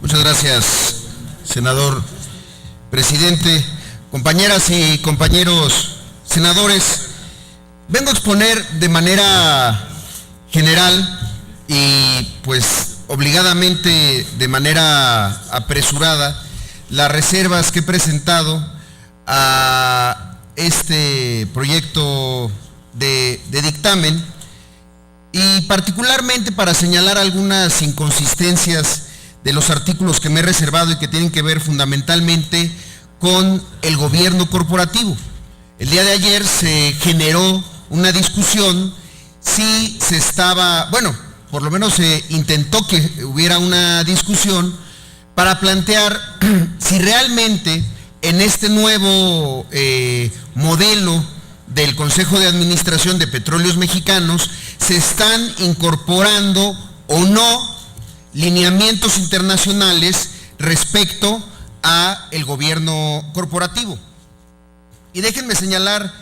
Muchas gracias, senador presidente. Compañeras y compañeros senadores, vengo a exponer de manera general y pues obligadamente de manera apresurada las reservas que he presentado a este proyecto de dictamen, y particularmente para señalar algunas inconsistencias de los artículos que me he reservado y que tienen que ver fundamentalmente con el gobierno corporativo. El día de ayer se generó una discusión si se estaba, bueno, por lo menos se intentó que hubiera una discusión para plantear si realmente en este nuevo modelo del Consejo de Administración de Petróleos Mexicanos se están incorporando o no lineamientos internacionales respecto a el gobierno corporativo. Y déjenme señalar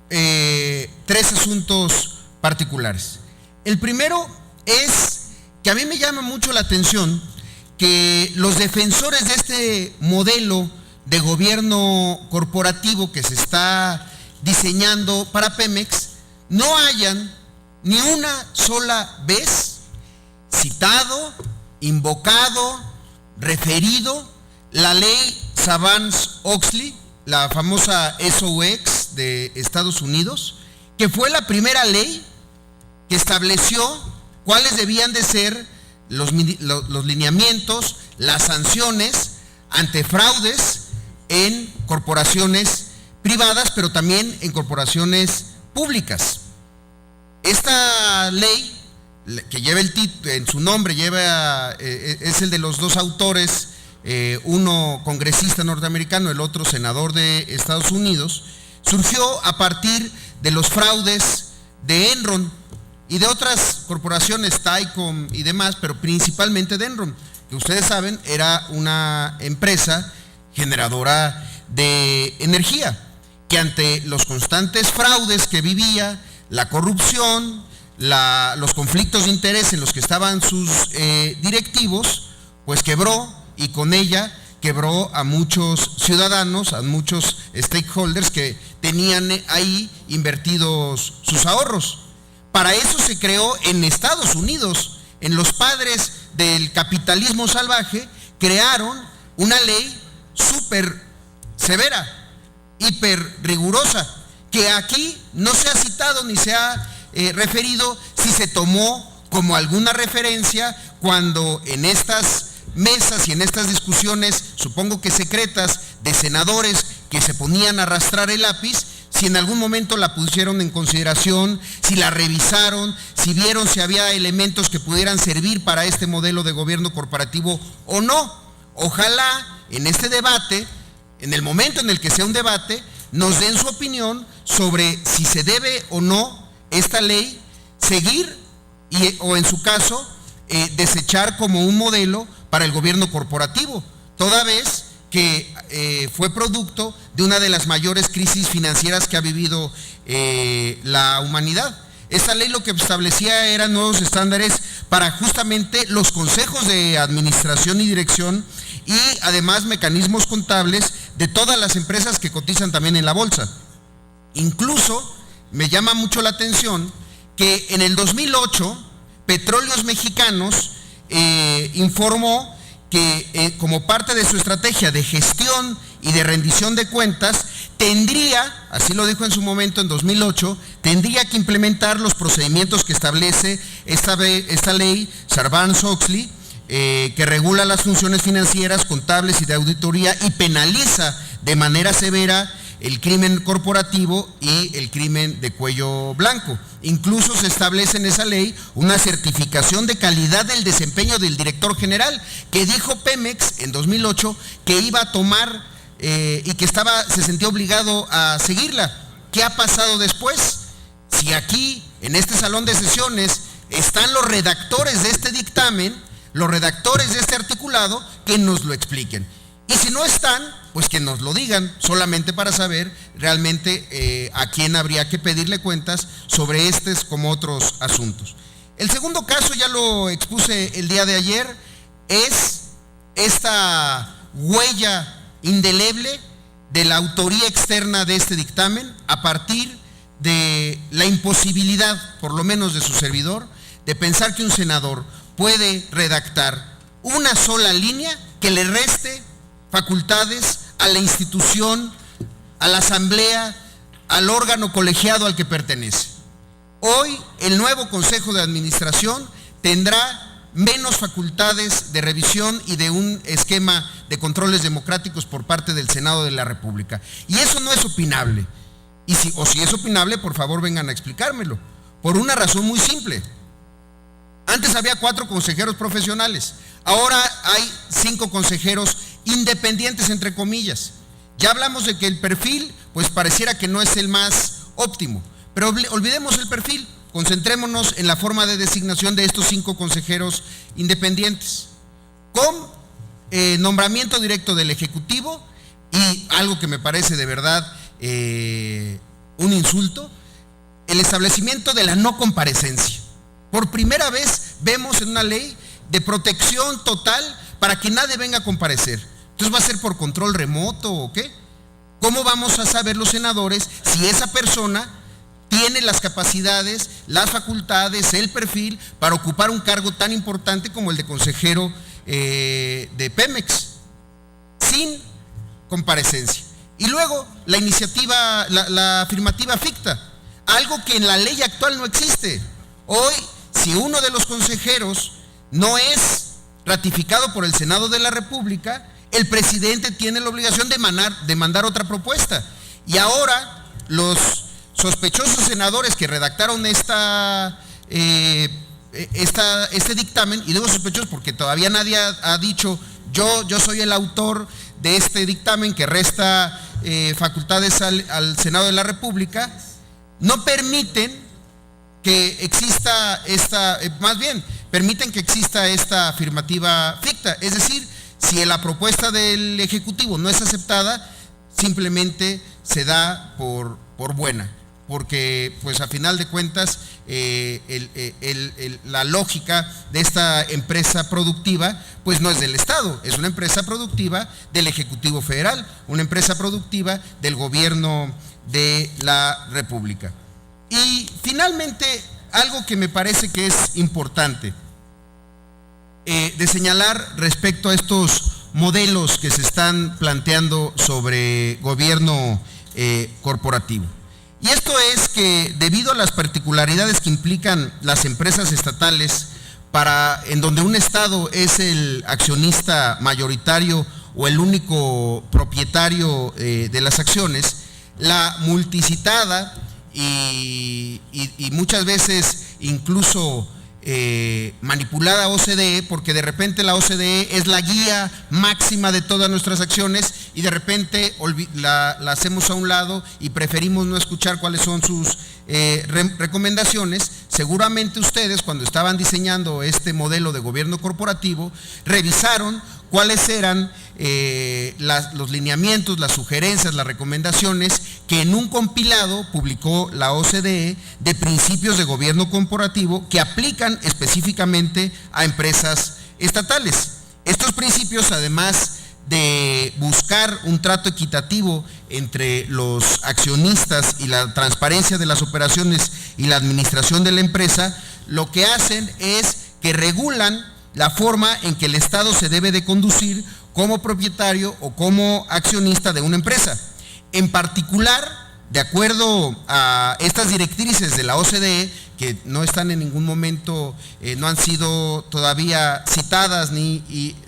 tres asuntos particulares. El primero es que a mí me llama mucho la atención que los defensores de este modelo de gobierno corporativo que se está diseñando para Pemex no hayan ni una sola vez citado, invocado, referido la ley Sarbanes-Oxley, la famosa SOX de Estados Unidos, que fue la primera ley que estableció cuáles debían de ser los lineamientos, las sanciones ante fraudes en corporaciones privadas, pero también en corporaciones públicas. Esta ley, que lleva el título, en su nombre es el de los dos autores, uno congresista norteamericano, el otro senador de Estados Unidos, surgió a partir de los fraudes de Enron y de otras corporaciones, Taicom y demás, pero principalmente de Enron, que ustedes saben era una empresa generadora de energía, que ante los constantes fraudes que vivía, la corrupción, los conflictos de interés en los que estaban sus directivos, pues quebró, y con ella quebró a muchos ciudadanos, a muchos stakeholders que tenían ahí invertidos sus ahorros. Para eso se creó en Estados Unidos, en los padres del capitalismo salvaje, crearon una ley súper severa, hiper rigurosa, que aquí no se ha citado ni se ha referido si se tomó como alguna referencia cuando en estas mesas y en estas discusiones, supongo que secretas, de senadores que se ponían a arrastrar el lápiz, si en algún momento la pusieron en consideración, si la revisaron, si vieron si había elementos que pudieran servir para este modelo de gobierno corporativo o no. Ojalá en este debate, en el momento en el que sea un debate, nos den su opinión sobre si se debe o no esta ley seguir o en su caso desechar como un modelo para el gobierno corporativo, toda vez que fue producto de una de las mayores crisis financieras que ha vivido la humanidad. Esta ley lo que establecía eran nuevos estándares para justamente los consejos de administración y dirección, y además mecanismos contables de todas las empresas que cotizan también en la bolsa. Incluso me llama mucho la atención que en el 2008 Petróleos Mexicanos informó que como parte de su estrategia de gestión y de rendición de cuentas, tendría, así lo dijo en su momento en 2008, tendría que implementar los procedimientos que establece esta ley Sarbanes-Oxley, que regula las funciones financieras, contables y de auditoría y penaliza de manera severa el crimen corporativo y el crimen de cuello blanco. Incluso se establece en esa ley una certificación de calidad del desempeño del director general, que dijo Pemex en 2008 que iba a tomar y que se sentía obligado a seguirla. ¿Qué ha pasado después? Si aquí, en este salón de sesiones, están los redactores de este dictamen, los redactores de este articulado, que nos lo expliquen. Y si no están, pues que nos lo digan, solamente para saber realmente a quién habría que pedirle cuentas sobre estos como otros asuntos. El segundo caso, ya lo expuse el día de ayer, es esta huella indeleble de la autoría externa de este dictamen a partir de la imposibilidad, por lo menos de su servidor, de pensar que un senador puede redactar una sola línea que le reste facultades a la institución, a la asamblea, al órgano colegiado al que pertenece. Hoy el nuevo Consejo de Administración tendrá menos facultades de revisión y de un esquema de controles democráticos por parte del Senado de la República. Y eso no es opinable. Y si es opinable, por favor vengan a explicármelo. Por una razón muy simple. Antes había 4 consejeros profesionales, ahora hay 5 consejeros independientes, entre comillas. Ya hablamos de que el perfil, pues pareciera que no es el más óptimo, pero olvidemos el perfil, concentrémonos en la forma de designación de estos 5 consejeros independientes, con nombramiento directo del Ejecutivo y algo que me parece de verdad un insulto, el establecimiento de la no comparecencia. Por primera vez vemos en una ley de protección total para que nadie venga a comparecer. Entonces, ¿va a ser por control remoto o qué? ¿Cómo vamos a saber los senadores si esa persona tiene las capacidades, las facultades, el perfil para ocupar un cargo tan importante como el de consejero de Pemex? Sin comparecencia. Y luego la iniciativa, la afirmativa ficta, algo que en la ley actual no existe. Hoy, si uno de los consejeros no es ratificado por el Senado de la República, el presidente tiene la obligación de mandar otra propuesta. Y ahora los sospechosos senadores que redactaron este dictamen, y digo sospechosos porque todavía nadie ha dicho yo soy el autor de este dictamen que resta facultades al Senado de la República, no permiten que exista permiten que exista esta afirmativa ficta. Es decir, si la propuesta del Ejecutivo no es aceptada, simplemente se da por buena, porque pues a final de cuentas la lógica de esta empresa productiva pues no es del Estado, es una empresa productiva del Ejecutivo Federal, una empresa productiva del Gobierno de la República. Y finalmente, algo que me parece que es importante de señalar respecto a estos modelos que se están planteando sobre gobierno corporativo. Y esto es que debido a las particularidades que implican las empresas estatales, en donde un Estado es el accionista mayoritario o el único propietario de las acciones, la multicitada y muchas veces incluso manipulada OCDE, porque de repente la OCDE es la guía máxima de todas nuestras acciones y de repente la hacemos a un lado y preferimos no escuchar cuáles son sus recomendaciones. Seguramente ustedes, cuando estaban diseñando este modelo de gobierno corporativo, revisaron cuáles eran los lineamientos, las sugerencias, las recomendaciones que en un compilado publicó la OCDE de principios de gobierno corporativo que aplican específicamente a empresas estatales. Estos principios, además de buscar un trato equitativo entre los accionistas y la transparencia de las operaciones y la administración de la empresa, lo que hacen es que regulan la forma en que el Estado se debe de conducir como propietario o como accionista de una empresa. En particular, de acuerdo a estas directrices de la OCDE, que no están en ningún momento, no han sido todavía citadas ni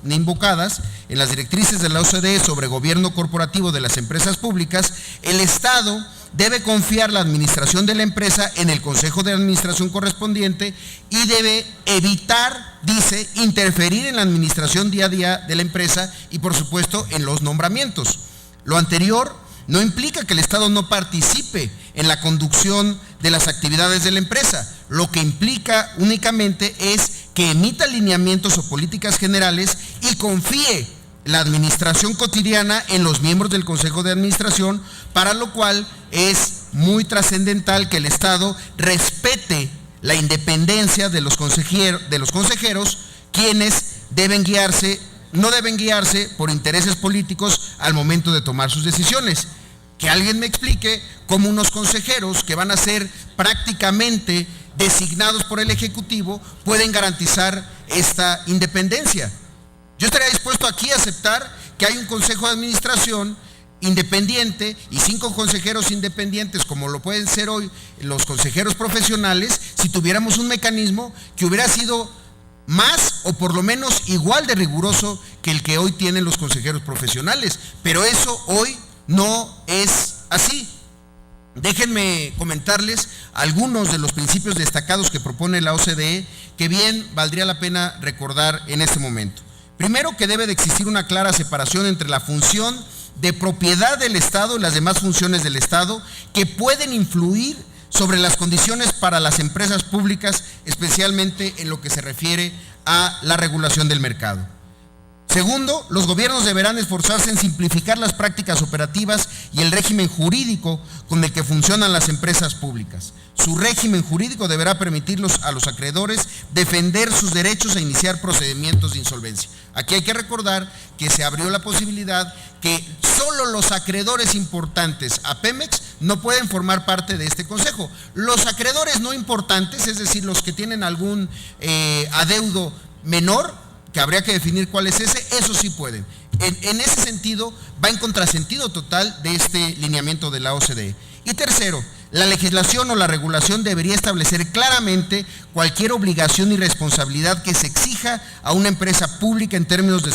invocadas, en las directrices de la OCDE sobre gobierno corporativo de las empresas públicas, el Estado debe confiar la administración de la empresa en el Consejo de Administración correspondiente y debe evitar, dice, interferir en la administración día a día de la empresa y, por supuesto, en los nombramientos. Lo anterior no implica que el Estado no participe en la conducción de las actividades de la empresa. Lo que implica únicamente es que emita lineamientos o políticas generales y confíe la administración cotidiana en los miembros del Consejo de Administración, para lo cual es muy trascendental que el Estado respete la independencia de los consejeros, quienes no deben guiarse por intereses políticos al momento de tomar sus decisiones. Que alguien me explique cómo unos consejeros que van a ser prácticamente designados por el Ejecutivo pueden garantizar esta independencia. Yo estaría dispuesto aquí a aceptar que hay un Consejo de Administración independiente y 5 consejeros independientes, como lo pueden ser hoy los consejeros profesionales, si tuviéramos un mecanismo que hubiera sido más o por lo menos igual de riguroso que el que hoy tienen los consejeros profesionales. Pero eso hoy no es así. Déjenme comentarles algunos de los principios destacados que propone la OCDE, que bien valdría la pena recordar en este momento. Primero, que debe de existir una clara separación entre la función de propiedad del Estado y las demás funciones del Estado que pueden influir sobre las condiciones para las empresas públicas, especialmente en lo que se refiere a la regulación del mercado. Segundo, los gobiernos deberán esforzarse en simplificar las prácticas operativas y el régimen jurídico con el que funcionan las empresas públicas. Su régimen jurídico deberá permitirlos a los acreedores defender sus derechos e iniciar procedimientos de insolvencia. Aquí hay que recordar que se abrió la posibilidad que solo los acreedores importantes a Pemex no pueden formar parte de este consejo. Los acreedores no importantes, es decir, los que tienen algún adeudo menor, que habría que definir cuál es ese, eso sí pueden. En ese sentido, va en contrasentido total de este lineamiento de la OCDE. Y tercero, la legislación o la regulación debería establecer claramente cualquier obligación y responsabilidad que se exija a una empresa pública en términos de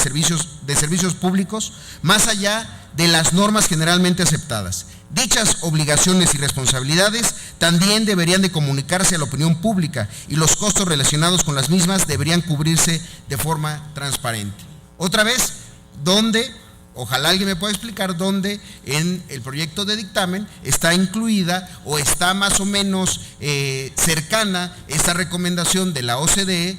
servicios públicos, más allá de las normas generalmente aceptadas. Dichas obligaciones y responsabilidades también deberían de comunicarse a la opinión pública y los costos relacionados con las mismas deberían cubrirse de forma transparente. Otra vez, ¿dónde? Ojalá alguien me pueda explicar dónde en el proyecto de dictamen está incluida o está más o menos cercana esta recomendación de la OCDE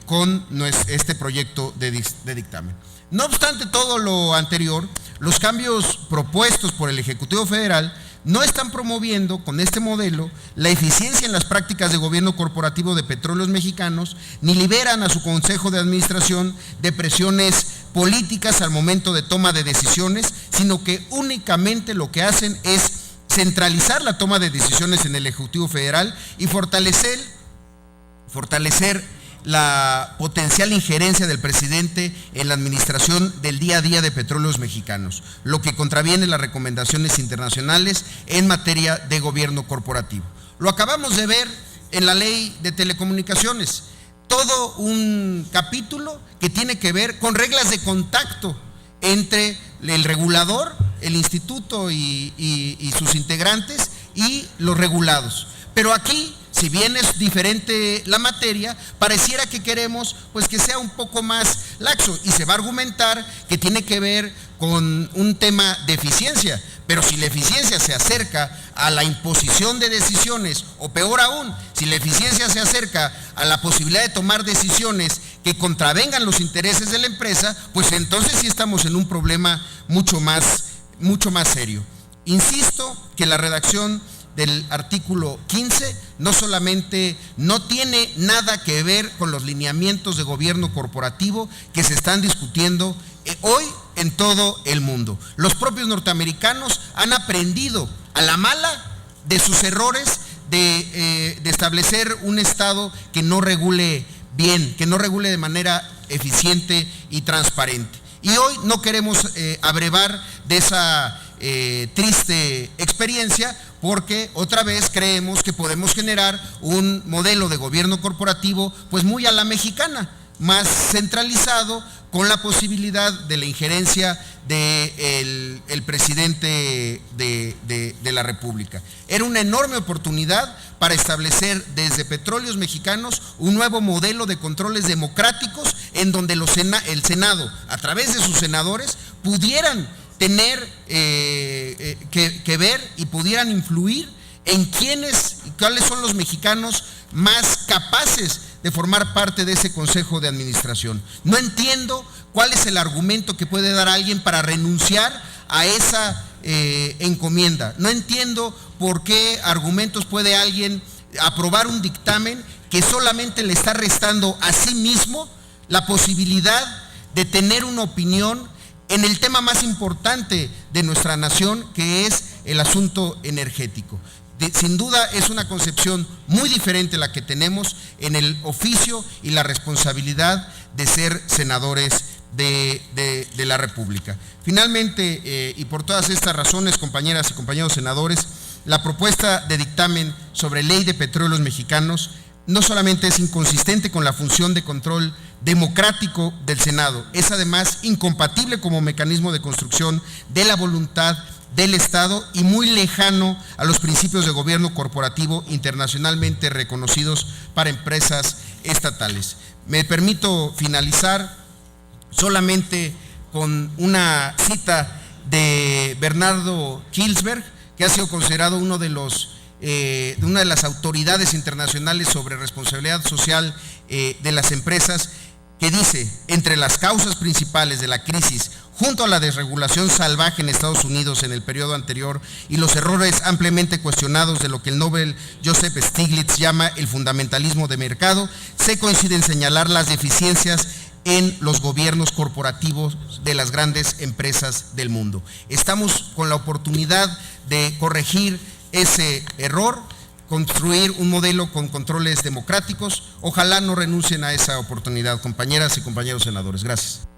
con este proyecto de dictamen. No obstante todo lo anterior, los cambios propuestos por el Ejecutivo Federal no están promoviendo con este modelo la eficiencia en las prácticas de gobierno corporativo de Petróleos Mexicanos, ni liberan a su Consejo de Administración de presiones políticas al momento de toma de decisiones, sino que únicamente lo que hacen es centralizar la toma de decisiones en el Ejecutivo Federal y fortalecer la potencial injerencia del presidente en la administración del día a día de Petróleos Mexicanos, lo que contraviene las recomendaciones internacionales en materia de gobierno corporativo. Lo acabamos de ver en la ley de telecomunicaciones, todo un capítulo que tiene que ver con reglas de contacto entre el regulador, el instituto y sus integrantes y los regulados. Pero aquí, si bien es diferente la materia, pareciera que queremos pues que sea un poco más laxo y se va a argumentar que tiene que ver con un tema de eficiencia, pero si la eficiencia se acerca a la imposición de decisiones, o peor aún, si la eficiencia se acerca a la posibilidad de tomar decisiones que contravengan los intereses de la empresa, pues entonces sí estamos en un problema mucho más serio. Insisto que la redacción del artículo 15 no solamente no tiene nada que ver con los lineamientos de gobierno corporativo que se están discutiendo hoy en todo el mundo. Los propios norteamericanos han aprendido a la mala de sus errores de establecer un Estado que no regule bien, que no regule de manera eficiente y transparente. Y hoy no queremos abrevar de esa triste experiencia, porque otra vez creemos que podemos generar un modelo de gobierno corporativo pues muy a la mexicana, más centralizado, con la posibilidad de la injerencia del presidente de la República. Era una enorme oportunidad para establecer desde Petróleos Mexicanos un nuevo modelo de controles democráticos en donde el Senado, a través de sus senadores, pudieran tener que ver y pudieran influir en cuáles son los mexicanos más capaces de formar parte de ese consejo de administración. No entiendo cuál es el argumento que puede dar alguien para renunciar a esa encomienda. No entiendo por qué argumentos puede alguien aprobar un dictamen que solamente le está restando a sí mismo la posibilidad de tener una opinión en el tema más importante de nuestra nación, que es el asunto energético. Sin duda es una concepción muy diferente la que tenemos en el oficio y la responsabilidad de ser senadores de la República. Finalmente, y por todas estas razones, compañeras y compañeros senadores, la propuesta de dictamen sobre ley de petróleos mexicanos no solamente es inconsistente con la función de control democrático del Senado, es además incompatible como mecanismo de construcción de la voluntad del Estado y muy lejano a los principios de gobierno corporativo internacionalmente reconocidos para empresas estatales. Me permito finalizar solamente con una cita de Bernardo Kilsberg, que ha sido considerado una de las autoridades internacionales sobre responsabilidad social de las empresas, que dice: entre las causas principales de la crisis, junto a la desregulación salvaje en Estados Unidos en el periodo anterior y los errores ampliamente cuestionados de lo que el Nobel Joseph Stiglitz llama el fundamentalismo de mercado, se coincide en señalar las deficiencias en los gobiernos corporativos de las grandes empresas del mundo. Estamos con la oportunidad de corregir ese error, construir un modelo con controles democráticos. Ojalá no renuncien a esa oportunidad, compañeras y compañeros senadores. Gracias.